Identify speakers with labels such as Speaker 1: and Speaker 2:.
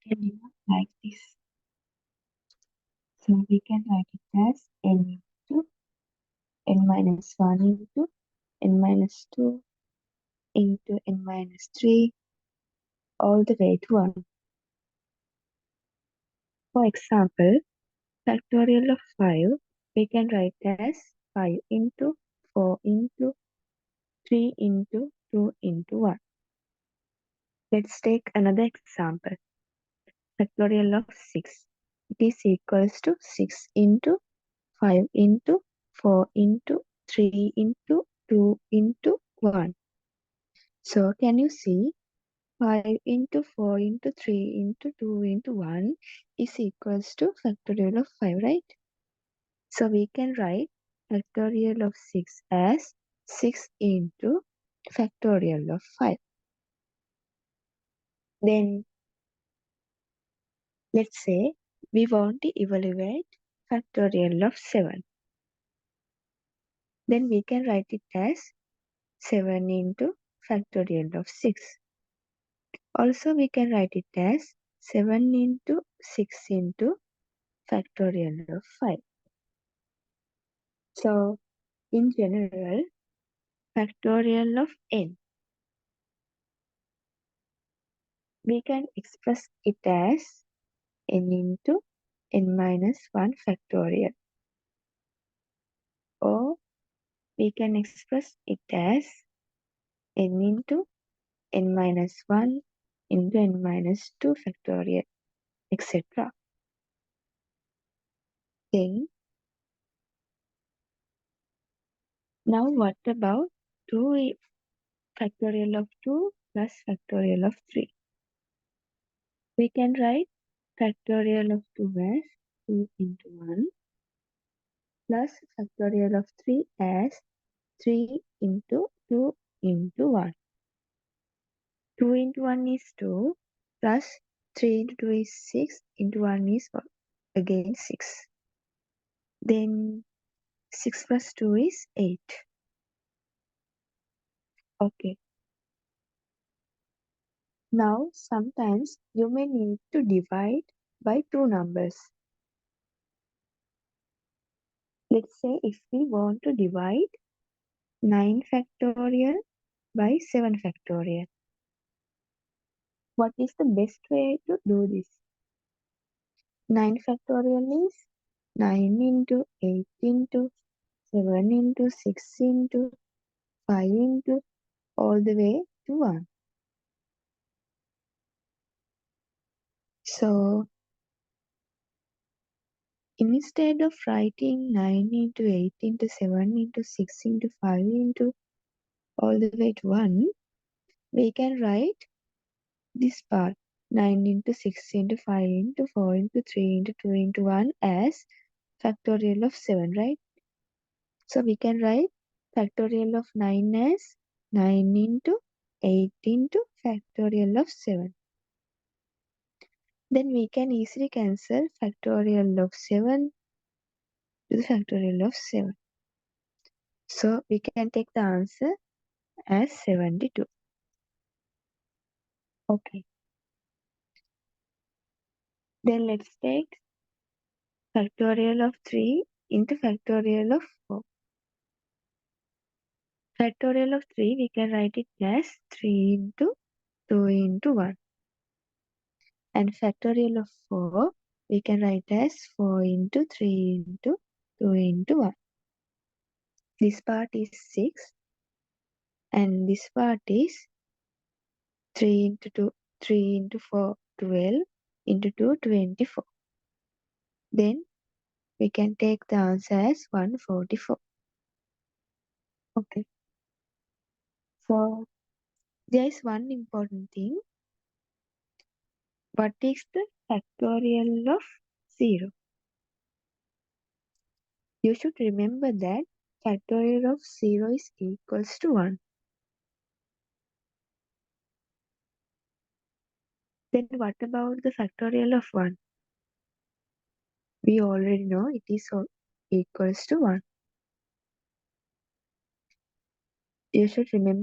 Speaker 1: can divide like this. So we can write it as n into n minus 1 into n minus 2 into n minus 3 all the way to 1. For example, factorial of 5 we can write as 5 into 4 into 3 into 2 into 1. Let's take another example. Factorial of 6. It is equals to 6 into 5 into 4 into 3 into 2 into 1. So can you see 5 into 4 into 3 into 2 into 1 is equals to factorial of 5, right? So we can write factorial of 6 as 6 into factorial of 5. Then let's say we want to evaluate factorial of 7. Then we can write it as 7 into factorial of 6. Also we can write it as 7 into 6 into factorial of 5. So in general, factorial of n, we can express it as n into n minus 1 factorial, or we can express it as n into n minus 1 into n minus 2 factorial, etc. Then, now what about 2 factorial of 2 plus factorial of 3? We can write factorial of 2 as 2 into 1 plus factorial of 3 as 3 into 2 into 1. 2 into 1 is 2 plus 3 into 2 is 6 into 1 is again 6. Then 6 plus 2 is 8. Okay. Now sometimes you may need to divide by two numbers. Let's say if we want to divide 9 factorial by 7 factorial. What is the best way to do this? 9 factorial is 9 into 8 into 7 into 6 into 5 into all the way to 1. So instead of writing 9 into 8 into 7 into 6 into 5 into all the way to 1, we can write this part 9 into 6 into 5 into 4 into 3 into 2 into 1 as factorial of 7, right? So we can write factorial of 9 as 9 into 8 into factorial of 7. Then we can easily cancel factorial of 7 to the factorial of 7. So we can take the answer as 72. Okay. Then let's take factorial of 3 into factorial of 4. Factorial of 3, we can write it as 3 into 2 into 1. And factorial of 4, we can write as 4 into 3 into 2 into 1. This part is 6. And this part is 3 into 2, 3 into 4, 12 into 2, 24. Then we can take the answer as 144. Okay. So there is one important thing. What is the factorial of 0? You should remember that factorial of 0 is equals to 1. Then what about the factorial of 1? We already know it is equals to 1. You should remember